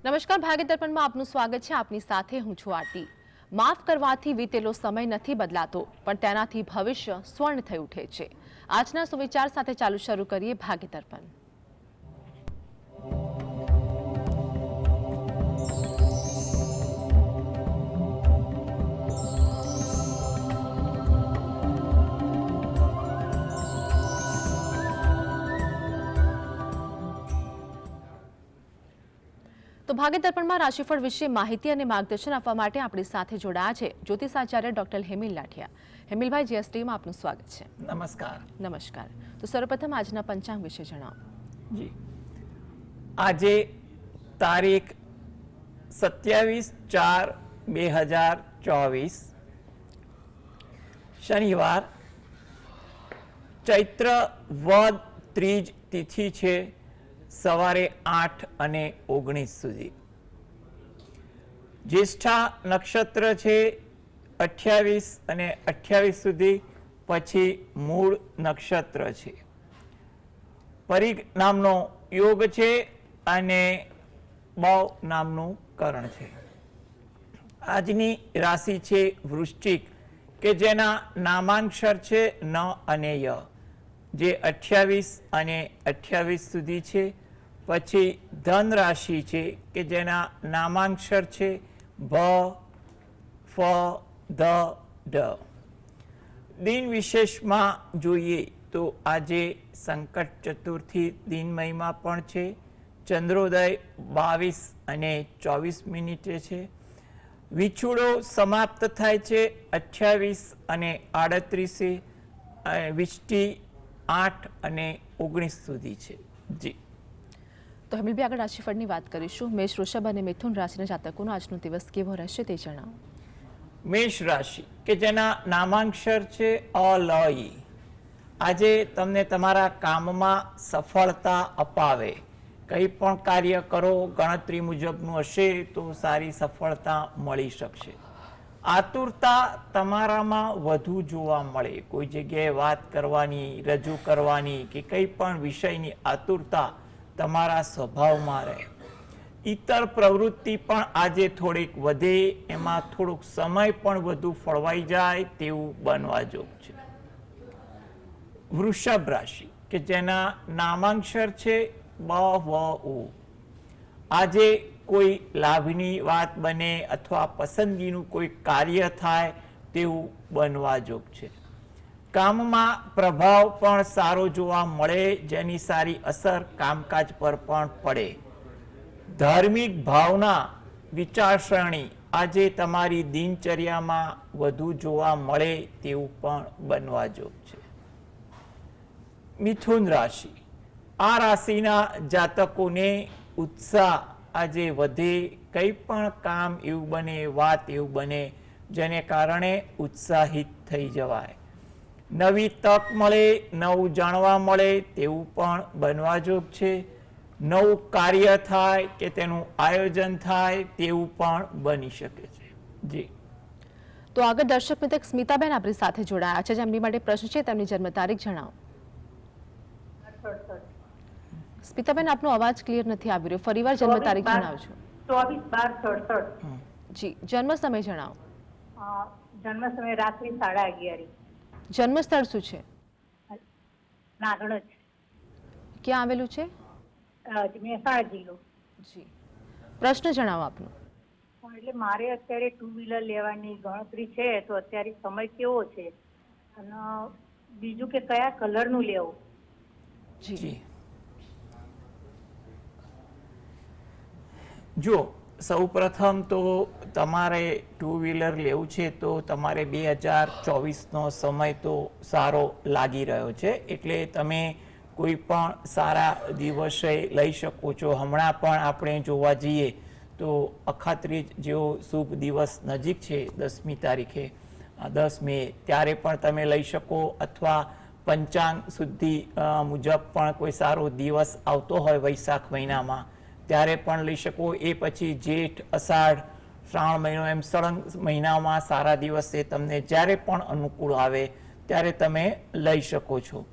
નમસ્કાર, ભાગ્ય દર્પણમાં આપનું સ્વાગત છે. આપની સાથે હું છું આરતી. માફ કરવાથી વીતેલો સમય નથી બદલાતો, પણ તેનાથી ભવિષ્ય સ્વર્ણ થઈ ઉઠે છે. આજના સુવિચાર સાથે શરૂ કરીએ ભાગ્ય દર્પણ. તો ભાગ્ય દર્પણમાં રાશિફળ વિશે માહિતી અને માર્ગદર્શન આપવા માટે આપણી સાથે જોડાયા છે જ્યોતિષાચાર્ય ડોક્ટર હેમિલ લાઠિયા. હેમિલભાઈ, જીએસટીમાં આપનું સ્વાગત છે. નમસ્કાર. નમસ્કાર. તો સર્વપ્રથમ આજના પંચાંગ વિશે જણાવો. જી, આજે તારીખ 27/4/2024 શનિવાર, ચૈત્ર વદ ત્રીજ તિથિ છે, સવારે 8:19 સુધી. જ્યેષ્ઠા નક્ષત્ર છે 28 અને 28 સુધી, પછી મૂળ નક્ષત્ર છે. પરિગ નામનો યોગ છે અને બવ નામનું કરણ છે. આજની રાશિ છે વૃશ્ચિક, કે જેના નામાંક્ષર છે ન અને ય, જે 28 અને 28 સુધી છે. પછી ધન રાશિ છે, કે જેના નામાંક્ષર છે ભ, ફ, ધ, ઢ. દિન વિશેષમાં જોઈએ તો આજે સંકટ ચતુર્થી દિન મહિમા પણ છે. ચંદ્રોદય 22:24 છે. વિછુડો સમાપ્ત થાય છે 28 અને 38, વિષ્ટિ 8 અને 19 સુધી છે. જી. તો હેમિલભાઈ, આગળ રાશિફળની વાત કરીશું. મેષ, વૃષભ અને મિથુન રાશિના જાતકોનો આજનો દિવસ કેવો રહેશે તે જણાવો. મેષ રાશિ, કે જેના નામાંક્ષર છે અ, લ, ઈ. આજે તમને તમારા કામમાં સફળતા અપાવે. કંઈ પણ કાર્ય કરો ગણતરી મુજબનું હશે તો સારી સફળતા મળી શકશે. આતુરતા તમારામાં વધુ જોવા મળે. કોઈ જગ્યાએ વાત કરવાની, રજૂ કરવાની કે કંઈ પણ વિષયની આતુરતા તમારા સ્વભાવમાં રહે. ઇતર પ્રવૃત્તિ પણ આજે થોડીક વધે, એમાં થોડોક સમય પણ વધુ ફળવાઈ જાય તેવું બનવા જોગ છે. વૃષભ રાશિ, કે જેના નામાંક્ષર છે બ, વ, ઉ. આજે કોઈ લાભની વાત બને અથવા પસંદગીનું કોઈ કાર્ય થાય તેવું બનવા જોગ છે. કામમાં પ્રભાવ પણ સારો જોવા મળે, જેની સારી અસર કામકાજ પર પણ પડે. ધાર્મિક ભાવના, વિચારસરણી આજે તમારી દિનચર્યામાં વધુ જોવા મળે તેવું પણ બનવા જોગ છે. મિથુન રાશિ, આ રાશિના જાતકોને ઉત્સાહ આજે વધે. કંઈ પણ કામ એવું બને, વાત એવું બને જેને કારણે ઉત્સાહિત થઈ જવાય. નવી તક મળે, નવું જાણવા મળે તેવું પણ બનવા જોગ છે. નવું કાર્ય થાય કે તેનું આયોજન થાય તેવું પણ બની શકે છે. જી. તો આગળ દર્શક મિત્ર સ્મિતાબેન આપણી સાથે જોડાયા છે, જેમની માટે પ્રશ્ન છે. તેમની જન્મ તારીખ જણાવો. સ્મિતાબેન, આપનો અવાજ ક્લિયર નથી આવી રહ્યો. ફરીવાર જન્મ તારીખ જણાવજો. 24/12/67. જી. જન્મ સમય જણાવો. જન્મ સમય રાત્રિ 11:30. જન્મ સ્થળ શું છે? નાગણજ. ક્યાં આવેલું છે? મહેસાણા જિલ્લો. જી. પ્રશ્ન જણાવો આપનો. એટલે મારે અત્યારે 2 વ્હીલર લેવાની ગણતરી છે, તો અત્યારે સમય કેવો છે અને બીજું કે કયા કલરનું લેવું? જી. જો સૌ પ્રથમ તો તમારે 2 વ્હીલર લેવું છે તો તમારે 2024નો સમય તો સારો લાગી રહ્યો છે, એટલે તમે કોઈ પણ સારા દિવસે લઈ શકો છો. હમણાં પણ આપણે જોવા જઈએ તો અખાત્રીજ જેવો શુભ દિવસ નજીક છે, 10મી તારીખે 10 મે, ત્યારે પણ તમે લઈ શકો. અથવા પંચાંગ સુધી મુજબ પણ કોઈ સારો દિવસ આવતો હોય વૈશાખ મહિનામાં, ત્યારે પણ લઈ શકો. એ પછી જેઠ, અષાઢ, શ્રાવણ મહિનો, એમ સળંગ મહિનામાં સારા દિવસે તમને જ્યારે પણ અનુકૂળ આવે ત્યારે તમે લઈ શકો છો.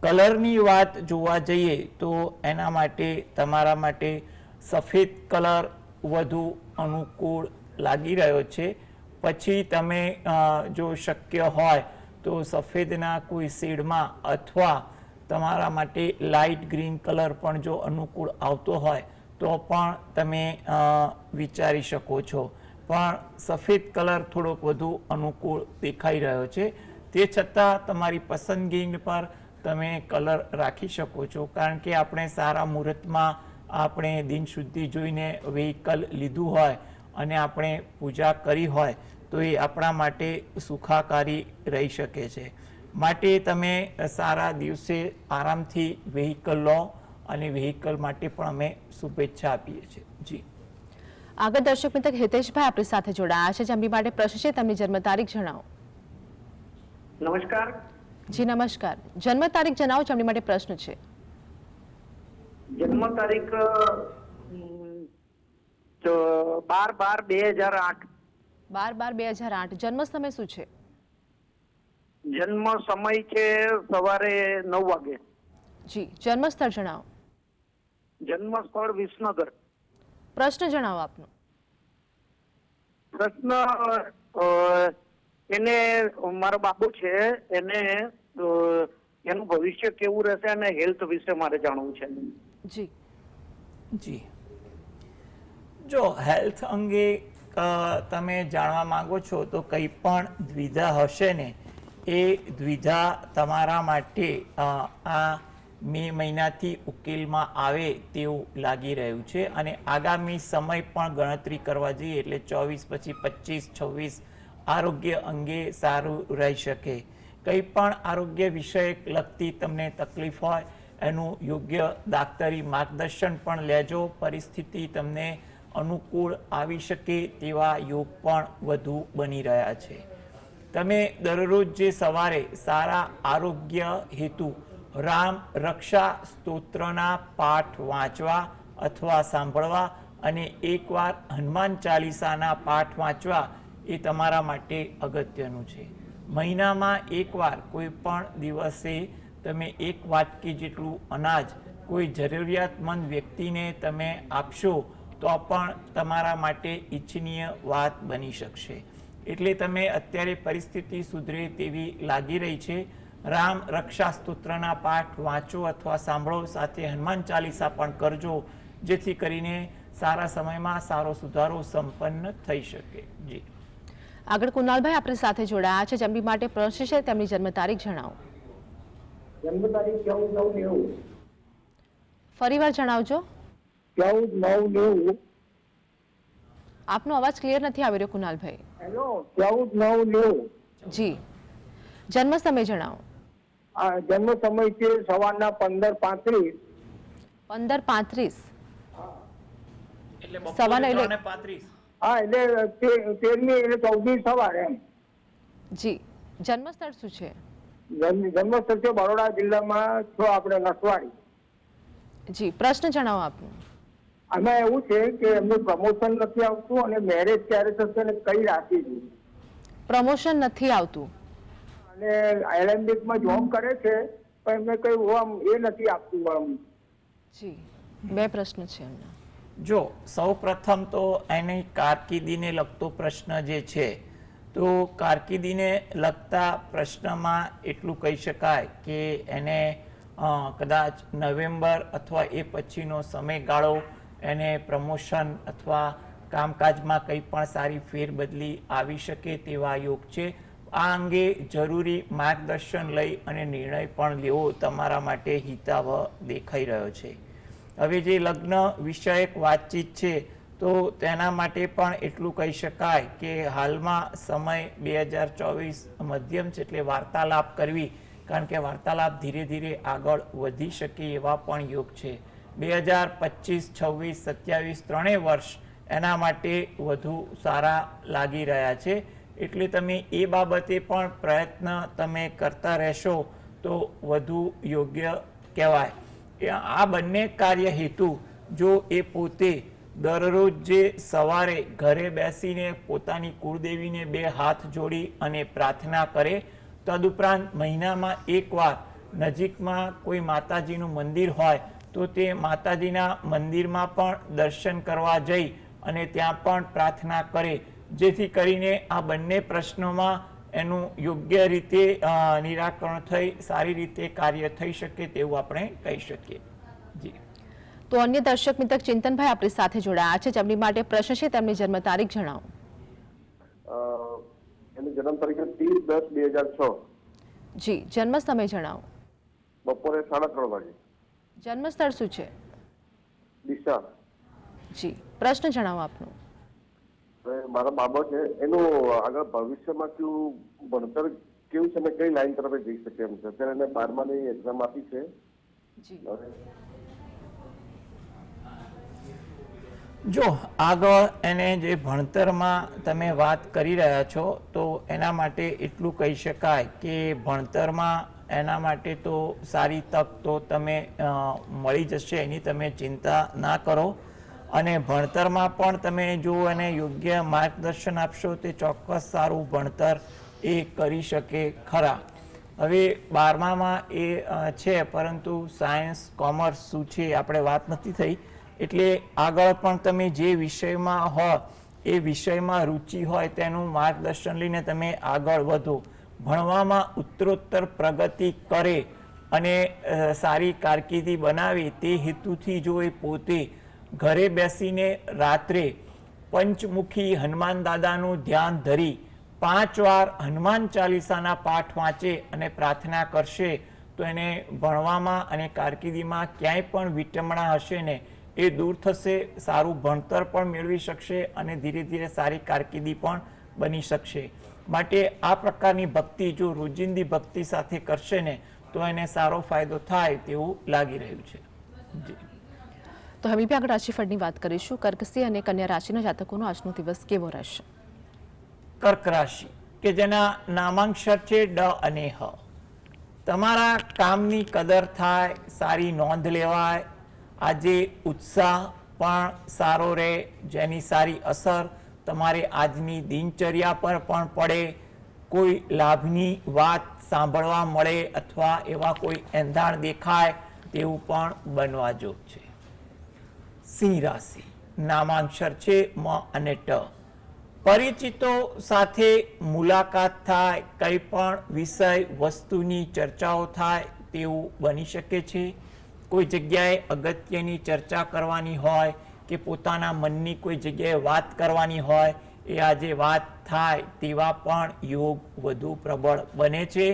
કલરની વાત જોવા જઈએ તો એના માટે તમારા માટે સફેદ કલર વધુ અનુકૂળ લાગી રહ્યો છે. પછી તમે જો શક્ય હોય તો સફેદના કોઈ શેડમાં અથવા તમારા માટે લાઇટ ગ્રીન કલર પણ જો અનુકૂળ આવતો હોય તો પણ તમે વિચારી શકો છો. પણ સફેદ કલર થોડોક વધુ અનુકૂળ દેખાઈ રહ્યો છે. તે છતાં તમારી પસંદગી પર તમે કલર રાખી શકો છો, કારણ કે આપણે સારા મુહૂર્તમાં આપણે દિન શુદ્ધિ જોઈને વ્હીકલ લીધું હોય અને આપણે પૂજા કરી હોય તો એ આપણા માટે સુખાકારી રહી શકે છે. માટે તમે સારા દિવસે આરામથી વ્હીકલ લો અને વ્હીકલ માટે પણ અમે શુભેચ્છા આપીએ છીએ. જી આગળ દર્શક મિત્ર હિતેશભાઈ આપણી સાથે જોડાયા છે, જેમની માટે પ્રશ્ન છે. તેમની જન્મ તારીખ જણાવો. નમસ્કાર. જી નમસ્કાર. જન્મ તારીખ જણાવો, જેમની માટે પ્રશ્ન છે. જન્મ તારીખ 12/12/2008. 12/12/2008. જન્મ સમય શું છે? જન્મ સમય છે સવારે 9 વાગે. જી. જન્મ સ્થળ જણાવો. જન્મ સ્થળ વિસનગર. પ્રશ્ન જણાવો આપનો. પ્રશ્ન એને મારો બાબુ છે, એને એનું ભવિષ્ય કેવું રહેશે અને હેલ્થ વિશે મારે જાણવું છે. જી જી જો હેલ્થ અંગે તમે જાણવા માંગો છો તો કંઈ પણ દ્વિધા હશે ને એ દ્વિધા તમારા માટે આ મે મહિનાથી ઉકેલમાં આવે તેવું લાગી રહ્યું છે. અને આગામી સમય પણ ગણતરી કરવા જઈએ એટલે 24 પછી 25, 26 આરોગ્ય અંગે સારું રહી શકે. કંઈ પણ આરોગ્ય વિષયક લગતી તમને તકલીફ હોય એનું યોગ્ય દાક્તરી માર્ગદર્શન પણ લેજો. પરિસ્થિતિ તમને અનુકૂળ આવી શકે તેવા યોગ પણ વધુ બની રહ્યા છે. તમે દરરોજ જે સવારે સારા આરોગ્ય હેતુ રામ રક્ષા સ્તોત્રના પાઠ વાંચવા અથવા સાંભળવા અને એકવાર હનુમાન ચાલીસાના પાઠ વાંચવા એ તમારા માટે અગત્યનું છે. મહિનામાં એકવાર કોઈ પણ દિવસે તમે 1 વાટકી જેટલું અનાજ કોઈ જરૂરિયાતમંદ વ્યક્તિને તમે આપશો તો પણ તમારા માટે ઈચ્છનીય વાત બની શકશે. એટલે તમે અત્યારે પરિસ્થિતિ સુધરે તેવી લાગી રહી છે. રામ રક્ષા સ્તોત્રના પાઠ વાંચો અથવા સાંભળો, સાથે હનુમાન ચાલીસા પણ કરજો, જેથી કરીને સારા સમયમાં સારો સુધારો સંપન્ન થઈ શકે. જી આગળ કુનાલભાઈ આપણી સાથે જોડાયા છે, જેમની માટે પ્રશ્ન છે. તેમની જન્મ તારીખ જણાવો. જન્મ તારીખ 14/9/90. ફરીવાર જણાવજો. 14/9/90. આપનો અવાજ ક્લિયર નથી આવી રહ્યો કુનાલભાઈ. હેલો. 14/9/90. જી. જન્મ સમય જણાવો. જન્મ સમય છે સવારના 15:35. 15:35 એટલે સવારે 3:35. હા, એટલે 13મી એટલે 14મી સવારે એમ. જી. જન્મ સ્થળ શું છે? જન્મ સ્થળ છે બરોડા જિલ્લામાં છો આપણે નસવાડી. જી. પ્રશ્ન જણાવો આપનો. આમાં એવું છે કે એમનું પ્રમોશન નથી આવતું અને મેરેજ ક્યારે થશે ને કઈ રાશિ છે. પ્રમોશન નથી આવતું અને એલેમ્બિકમાં જોબ કરે છે પણ એમને કઈ આમ એ નથી આપતું આમ. જી. 2 પ્રશ્ન છે એમના. જો સૌ પ્રથમ તો એની કારકિર્દીને લગતો પ્રશ્ન જે છે, તો કારકિર્દીને લગતા પ્રશ્નમાં એટલું કહી શકાય કે એને કદાચ નવેમ્બર અથવા એ પછીનો સમયગાળો એને પ્રમોશન અથવા કામકાજમાં કંઈ પણ સારી ફેરબદલી આવી શકે તેવા યોગ છે. આ અંગે જરૂરી માર્ગદર્શન લઈ અને નિર્ણય પણ લેવો તમારા માટે હિતાવહ દેખાઈ રહ્યો છે. હવે જે લગ્ન વિષયક વાતચીત છે તો તેના માટે પણ એટલું કહી શકાય કે હાલમાં સમય 2024 મધ્યમ છે, એટલે વાર્તાલાપ કરવી, કારણ કે વાર્તાલાપ ધીરે ધીરે આગળ વધી શકે એવા પણ યોગ છે. 2025, 26, 27 ત્રણેય વર્ષ એના માટે વધુ સારા લાગી રહ્યા છે. એટલે તમે એ બાબતે પણ પ્રયત્ન તમે કરતા રહેશો તો વધુ યોગ્ય કહેવાય. આ બંને કાર્ય હેતુ જો એ પોતે દરરોજ જે સવારે ઘરે બેસીને પોતાની કુળદેવીને 2 હાથ જોડી અને પ્રાર્થના કરે, તદુપરાંત મહિનામાં એકવાર નજીકમાં કોઈ માતાજીનું મંદિર હોય તો તે માતાજીના મંદિરમાં પણ દર્શન કરવા જઈ અને ત્યાં પણ પ્રાર્થના કરે, જેથી કરીને આ બંને પ્રશ્નોમાં એનું યોગ્ય રીતે નિરાકરણ થઈ સારી રીતે કાર્ય થઈ શકે તેવું આપણે કહી શકીએ. જી. તો અન્ય દર્શક મિત્ર ચિંતનભાઈ આપણી સાથે જોડાયા છે, જેમની માટે પ્રશ્ન છે, તેમની જન્મ તારીખ જણાવો. એની જન્મ તારીખ 30/10/2006. જી. જન્મ સમય જણાવો. બપોરે 3:30 વાગે. જન્મ સ્થળ શું છે? ડીસા. જી. પ્રશ્ન જણાવો આપનો. મારા બાબા છે, એનું આગળ ભવિષ્યમાં કેવું ભણતર કેવું છે ને કઈ લાઈન તરફ જઈ શકે એમ છે. અત્યારે એને 12માની એક્ઝામ આપી છે. જી. જો આગળ એને જે ભણતરમાં તમે વાત કરી રહ્યા છો તો એના માટે એટલું કહી શકાય કે ભણતરમાં એના માટે તો સારી તક તો તમે મળી જશે, એની તમે ચિંતા ના કરો. અને ભણતરમાં પણ તમે જો એને યોગ્ય માર્ગદર્શન આપશો તે ચોક્કસ સારું ભણતર એ કરી શકે ખરા. હવે 12મામાં એ છે, પરંતુ સાયન્સ કોમર્સ શું છે આપણે વાત નથી થઈ, એટલે આગળ પણ તમે જે વિષયમાં હોય એ વિષયમાં રુચિ હોય તેનું માર્ગદર્શન લઈને તમે આગળ વધો. ભણવામાં ઉત્તરોત્તર પ્રગતિ કરે અને સારી કારકિર્દી બનાવે તે હેતુથી જો એ પોતે ઘરે બેસીને રાત્રે પંચમુખી હનુમાન દાદાનું ધ્યાન ધરી 5 વાર હનુમાન ચાલીસાના પાઠ વાંચે અને પ્રાર્થના કરશે તો એને ભણવામાં અને કારકિર્દીમાં ક્યાંય પણ વિટંબણા હશે ને એ દૂર થશે, સારું ભણતર પણ મેળવી શકશે અને ધીરે ધીરે સારી કારકિર્દી પણ બની શકશે. માટે આ પ્રકારની ભક્તિ જો રોજિંદી ભક્તિ સાથે કરશે ને તો એને સારો ફાયદો થાય તેવું લાગી રહ્યું છે. જી. તો હવે બી આગળ રાશિફળની વાત કરીશું. કર્ક, સિંહ અને કન્યા રાશિના જાતકોનો આજનો દિવસ કેવો રહેશે? કર્ક રાશિ કે જેના નામાંક્ષર છે ડ અને હ. તમારા કામની કદર થાય, સારી નોંધ લેવાય. આજે ઉત્સાહ પણ સારો રહે, જેની સારી અસર તમારે આજની દિનચર્યા પર પણ પડે. કોઈ લાભની વાત સાંભળવા મળે અથવા એવા કોઈ એંધાણ દેખાય તેવું પણ બનવા જોગ છે. સિંહ રાશિ નામાંક્ષર છે મ અને ટ. પરિચિતો સાથે મુલાકાત થાય, કંઈ પણ વિષય વસ્તુની ચર્ચાઓ થાય તેવું બની શકે છે. કોઈ જગ્યાએ અગત્યની ચર્ચા કરવાની હોય કે પોતાના મનની કોઈ જગ્યાએ વાત કરવાની હોય એ આજે વાત થાય તેવા પણ યોગ વધુ પ્રબળ બને છે.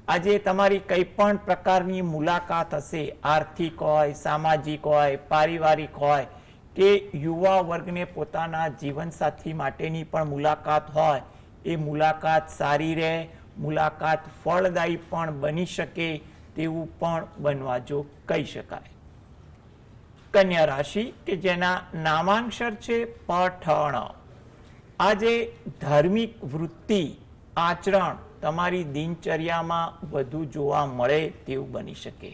આજે તમારી કંઈ પણ પ્રકારની મુલાકાત હશે, આર્થિક હોય, સામાજિક હોય, પારિવારિક હોય કે યુવા વર્ગને પોતાના જીવનસાથી માટેની પણ મુલાકાત હોય, એ મુલાકાત સારી રહે, મુલાકાત ફળદાયી પણ બની શકે તેવું પણ બનવા જો કહી શકાય. કન્યા રાશિ કે જેના નામાંક્ષર છે પઠણ. આજે ધાર્મિક વૃત્તિ આચરણ તમારી દિનચર્યામાં વધુ જોવા મળે તેવું બની શકે.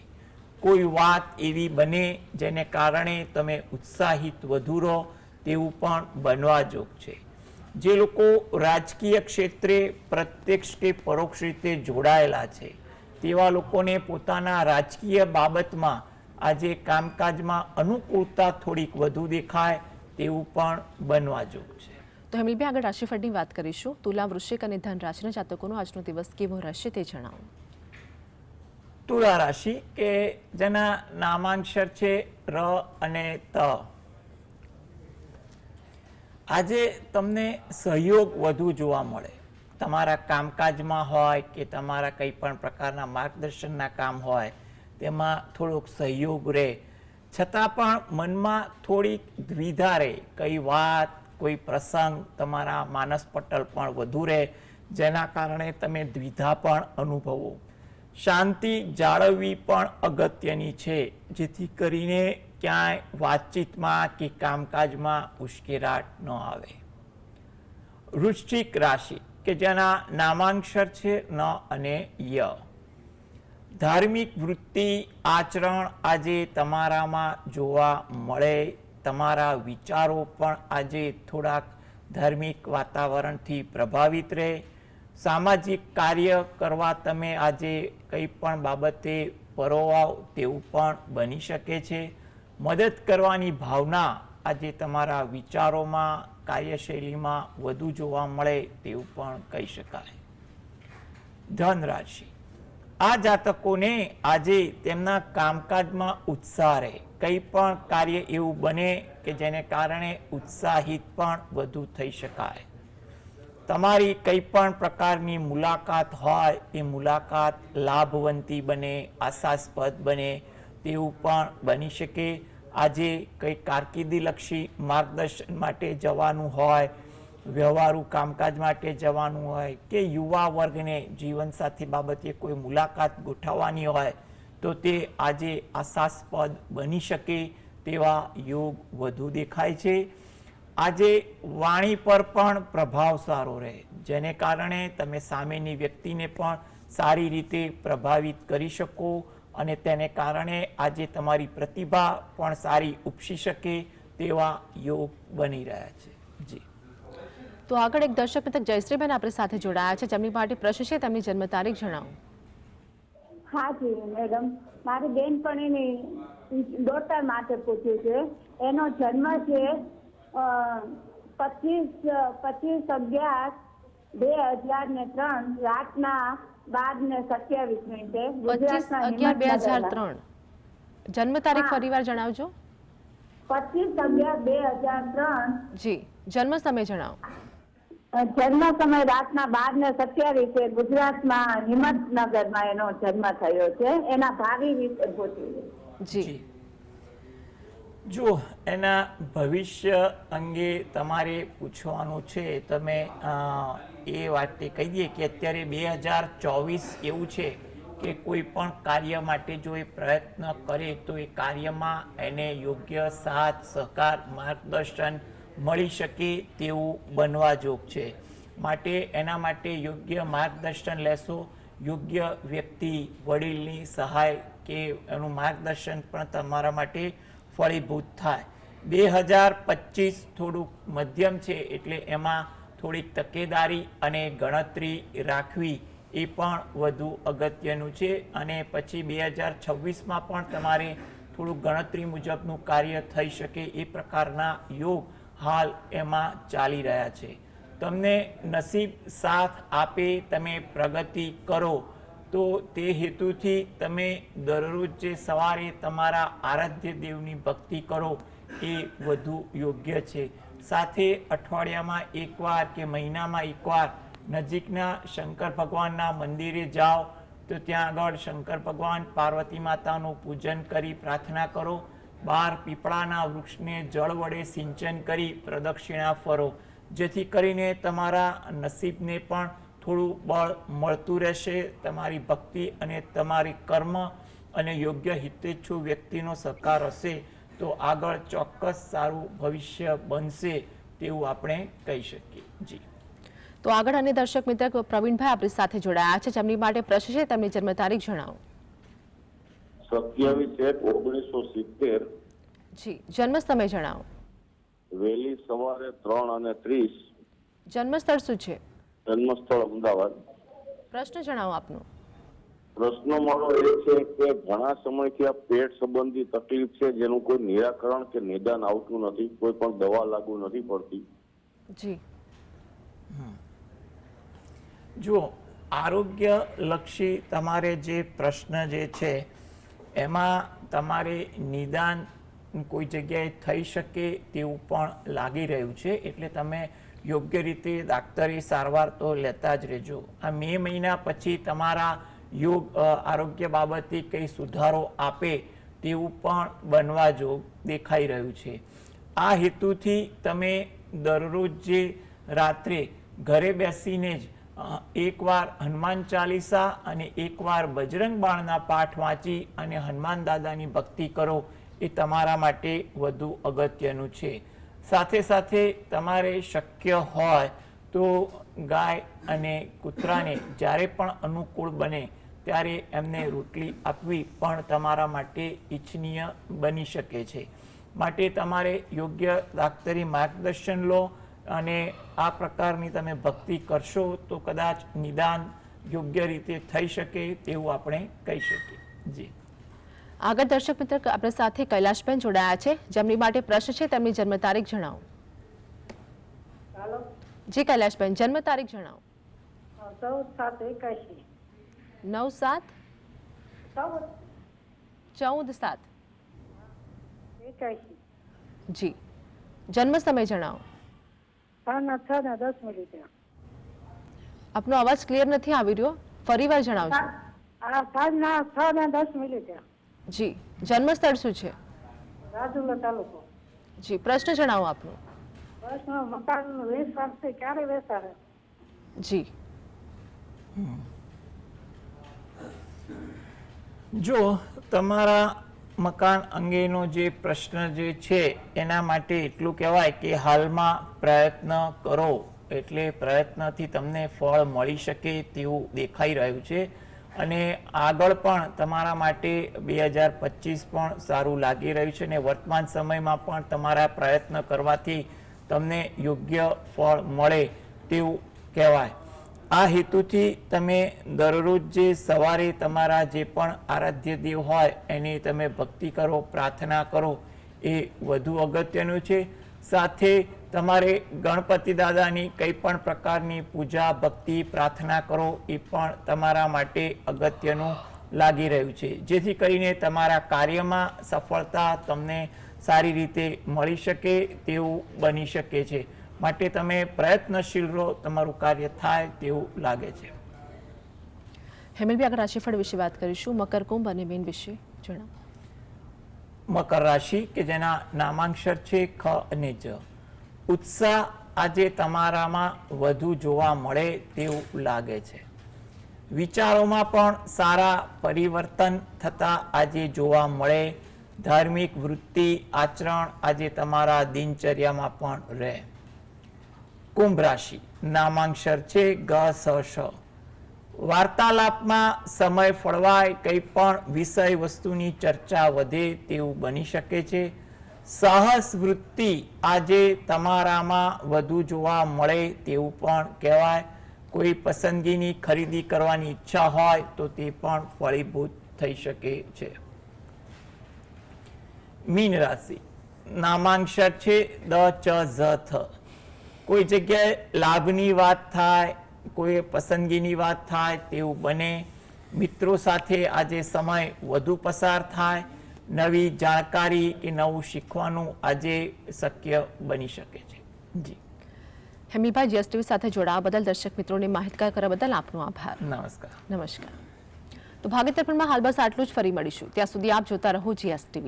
કોઈ વાત એવી બને જેને કારણે તમે ઉત્સાહિત વધુ રહો તેવું પણ બનવા જોગ છે. જે લોકો રાજકીય ક્ષેત્રે પ્રત્યક્ષ કે પરોક્ષ રીતે જોડાયેલા છે તેવા લોકોને પોતાના રાજકીય બાબતમાં આજે કામકાજમાં અનુકૂળતા થોડીક વધુ દેખાય તેવું પણ બનવા જોગ છે. તો હેમિલભાઈ આગળ રાશિફળની વાત કરીશું. તુલા, વૃશ્ચિક અને ધન રાશિના જાતકોનો આજનો દિવસ કેવો રહેશે તે જણાવો. તુલા રાશિ કે જેના નામાંક્ષર છે ર અને ત. આજે તમને સહયોગ વધુ જોવા મળે. તમારા કામકાજમાં હોય કે તમારા કંઈ પણ પ્રકારના માર્ગદર્શનના કામ હોય તેમાં થોડોક સહયોગ રહે, છતાં પણ મનમાં થોડીક દ્વિધા રહે. કઈ વાત, કોઈ પ્રસંગ તમારા માનસ પટલ પણ વધુ રહે, જેના કારણે તમે દ્વિધા પણ અનુભવો. શાંતિ જાળવવી પણ અગત્યની છે, જેથી કરીને ક્યાંય વાતચીતમાં કે કામકાજમાં ઉશ્કેરાટ ન આવે. વૃશ્ચિક રાશિ કે જેના નામાંક્ષર છે ન અને ય. ધાર્મિક વૃત્તિ આચરણ આજે તમારામાં જોવા મળે. તમારા વિચારો પણ આજે થોડાક ધાર્મિક વાતાવરણથી પ્રભાવિત રહે. સામાજિક કાર્ય કરવા તમે આજે કંઈ પણ બાબતે પરોવાવ તેવું પણ બની શકે છે. મદદ કરવાની ભાવના આજે તમારા વિચારોમાં, કાર્યશૈલીમાં વધુ જોવા મળે તેવું પણ કહી શકાય. ધન રાશિ, આ જાતકોને આજે તેમના કામકાજમાં ઉત્સાહ રહે. કંઈ પણ કાર્ય એવું બને કે જેને કારણે ઉત્સાહિત પણ વધુ થઈ શકાય. તમારી કંઈ પણ પ્રકારની મુલાકાત હોય એ મુલાકાત લાભવંતી બને, આશાસ્પદ બને તેવું પણ બની શકે. આજે કંઈ કારકિર્દીલક્ષી માર્ગદર્શન માટે જવાનું હોય, વ્યવહારુ કામકાજ માટે જવાનું હોય કે યુવા વર્ગને જીવનસાથી બાબતે કોઈ મુલાકાત ગોઠવવાની હોય તો તે આજે આશાસ્પદ બની શકે તેવા યોગ વધુ દેખાય છે. આજે વાણી પર પણ પ્રભાવ સારો રહે, જેને કારણે તમે સામેની વ્યક્તિને પણ સારી રીતે પ્રભાવિત કરી શકો અને તેને કારણે આજે તમારી પ્રતિભા પણ સારી ઉપસી શકે તેવા યોગ બની રહ્યા છે. જી, તો આગળ એક દર્શક મિત્ર જયશ્રીબેન આપણી સાથે જોડાયા છે, જેમની માટે પ્રશ્ન છે. તેમની જન્મ તારીખ જણાવો. હા જી મેડમ, મારી બેનપણીની ડોટર માટે પૂછ્યું છે. એનો જન્મ છે 25/11/2003 રાતના 12:27 25/11/2003 જન્મ તારીખ ફરીવાર જણાવજો. 25/11/2003 જી, જન્મ સમય જણાવો. જન્મ સમય રાતના 12:27 ગુજરાતમાં હિંમતનગરમાં એનો જન્મ થયો છે. એના ભાવિ વિશે પૂછ્યું. જી, જો એના ભવિષ્ય અંગે તમારે પૂછવાનું છે, તમે એ વાતે કહી દઈએ કે અત્યારે 2024 એવું છે કે કોઈ પણ કાર્ય માટે જો એ પ્રયત્ન કરે તો એ કાર્યમાં એને યોગ્ય સાથ, સહકાર, માર્ગદર્શન મળી શકે તેવું બનવા જોગ છે. માટે એના માટે યોગ્ય માર્ગદર્શન લેશો, યોગ્ય વ્યક્તિ, વડીલની સહાય કે એનું માર્ગદર્શન પણ તમારા માટે ફળીભૂત થાય. 2025 થોડુંક મધ્યમ છે, એટલે એમાં થોડીક તકેદારી અને ગણતરી રાખવી એ પણ વધુ અગત્યનું છે. અને પછી 2026માં પણ તમારે થોડું ગણતરી મુજબનું કાર્ય થઈ શકે એ પ્રકારના યોગ હાલ એમાં ચાલી રહ્યા છે. તમને નસીબ સાથ આપે, તમે પ્રગતિ કરો તો તે હેતુથી તમે દરરોજ જે સવારે તમારા આરાધ્ય દેવની ભક્તિ કરો એ વધુ યોગ્ય છે. સાથે અઠવાડિયામાં એકવાર કે મહિનામાં એકવાર નજીકના શંકર ભગવાનના મંદિરે જાઓ તો ત્યાં આગળ શંકર ભગવાન, પાર્વતી માતાનું પૂજન કરી પ્રાર્થના કરો. 12 પીપળાના વૃક્ષને જળ વડે સિંચન કરી પ્રદક્ષિણા ફરો, જેથી કરીને તમારા નસીબને પણ થોડું બળ મળતું રહેશે. તમારી ભક્તિ અને તમારી કર્મ અને યોગ્ય હિતેચ્છુ વ્યક્તિનો સહકાર હશે તો આગળ ચોક્કસ સારું ભવિષ્ય બનશે તેવું આપણે કહી શકીએ. જી, તો આગળ અને દર્શક મિત્ર પ્રવીણભાઈ આપણી સાથે જોડાયા છે, જેમની માટે પ્રશ્ન છે. તેમની જન્મ તારીખ જણાવો. 27/1/1970 જી, જન્મ સમય જણાવો. વહેલી સવારે 3:30. જન્મ સ્થળ શું છે? જન્મસ્થળ અમદાવાદ. પ્રશ્ન જણાવો આપનો. પ્રશ્ન મારો એ છે કે ઘણા સમયથી આ પેટ સંબંધી તકલીફ છે, જેનું કોઈ નિરાકરણ કે નિદાન આવતું નથી, કોઈ પણ દવા લાગુ નથી પડતી. જી, જો આરોગ્ય લક્ષી તમારે જે પ્રશ્ન જે છે એમાં તમારે નિદાન કોઈ જગ્યાએ થઈ શકે તેવું પણ લાગી રહ્યું છે. એટલે તમે યોગ્ય રીતે દાક્તરી સારવાર તો લેતા જ રહેજો. આ મે મહિના પછી તમારા યોગ આરોગ્ય બાબતે કંઈ સુધારો આપે તેવું પણ બનવા જોગ દેખાઈ રહ્યું છે. આ હેતુથી તમે દરરોજ જે રાત્રે ઘરે બેસીને જ એકવાર હનુમાન ચાલીસા અને એકવાર બજરંગ બાણના પાઠ વાંચી અને હનુમાન દાદાની ભક્તિ કરો એ તમારા માટે વધુ અગત્યનું છે. સાથે સાથે તમારે શક્ય હોય તો ગાય અને કૂતરાને જ્યારે પણ અનુકૂળ બને ત્યારે એમને રોટલી આપવી પણ તમારા માટે ઈચ્છનીય બની શકે છે. માટે તમારે યોગ્ય દાક્તરી માર્ગદર્શન લો અને આ પ્રકારની તમે ભક્તિ કરશો તો કદાચ નિદાન યોગ્ય રીતે થઈ શકે તેવું આપણે કહી શકીએ. જી, આગળ દર્શક મિત્ર આપણી સાથે કૈલાશબેન જોડાયા છે, જેમની માટે પ્રશ્ન છે તેમની જન્મ તારીખ જણાવો. હાલો, જી કૈલાશબેન, જન્મ તારીખ જણાવો. 14/7/81. 9/7 14/7. 81. જી, જન્મ સમય જણાવો. 6:10. આપનો અવાજ ક્લિયર નથી આવી રહ્યો, ફરીવાર જણાવજો. 6:10. જી, જન્મ સ્થળ શું છે? રાજુલા તાલુકો. જી, પ્રશ્ન જણાવો આપનો. પ્રશ્ન મકાન વેચાશે, ક્યારે વેચાશે? જી, જો તમારા મકાન અંગેનો જે પ્રશ્ન જે છે એના માટે એટલું કહેવાય કે હાલમાં પ્રયત્ન કરો, એટલે પ્રયત્નથી તમને ફળ મળી શકે તેવું દેખાઈ રહ્યું છે. અને આગળ પણ તમારા માટે 2025 પણ સારું લાગી રહ્યું છે અને વર્તમાન સમયમાં પણ તમારા પ્રયત્ન કરવાથી તમને યોગ્ય ફળ મળે તેવું કહેવાય. આ હેતુથી તમે દરરોજ જે સવારે તમારા જે પણ આરાધ્ય દેવ હોય એની તમે ભક્તિ કરો, પ્રાર્થના કરો, એ વધુ અગત્યનું છે. સાથે તમારે ગણપતિ દાદાની કંઈ પણ પ્રકારની પૂજા, ભક્તિ, પ્રાર્થના કરો એ પણ તમારા માટે અગત્યનું લાગી રહ્યું છે, જેથી કરીને તમારા કાર્યમાં સફળતા તમને સારી રીતે મળી શકે તેવું બની શકે છે. માટે તમે પ્રયત્નશીલ રહો, તમારું કાર્ય થાય તેવું લાગે છે. હેમલભાઈ, આગળ રાશિફળ વિશે વાત કરીશું. મકર, કુંભ અને મીન વિશે જણાવો. મકર રાશિ કે જેના નામાંક્ષર છે ખ અને જ. ઉત્સાહ આજે તમારામાં વધુ જોવા મળે તેવું લાગે છે. વિચારોમાં પણ સારા પરિવર્તન થતા આજે જોવા મળે. ધાર્મિક વૃત્તિ, આચરણ આજે તમારા દિનચર્યામાં પણ રહે. કુંભ રાશિ, નામાંક્ષર છે ગ સ શ. વાર્તાલાપમાં સમય ફળવાય, કંઈ પણ વિષય વસ્તુની ચર્ચા વધે તેવું બની શકે છે. સાહસ વૃત્તિ આજે તમારામાં વધુ જોવા મળે તેવું પણ કહેવાય. કોઈ પસંદગીની ખરીદી કરવાની ઈચ્છા હોય તો તે પણ ફળીભૂત થઈ શકે છે. મીન રાશિ, નામાંક્ષર છે દ ચ ઝ થ. કોઈ જગ્યાએ લાભની વાત થાય, કોઈ પસંદગીની વાત થાય તેવું બને. મિત્રો સાથે આજે સમય વધુ પસાર થાય. નવી જાણકારી કે નવું શીખવાનું આજે શક્ય બની શકે છે. જી, હેમલભાઈ, GSTV સાથે જોડાવા બદલ, દર્શક મિત્રોને માહિતગાર કરવા બદલ આપનો આભાર. નમસ્કાર. નમસ્કાર. તો ભાગ્યદર્પણમાં હાલ બસ આટલું જ. ફરી મળીશું, ત્યાં સુધી આપ જોતા રહો GSTV.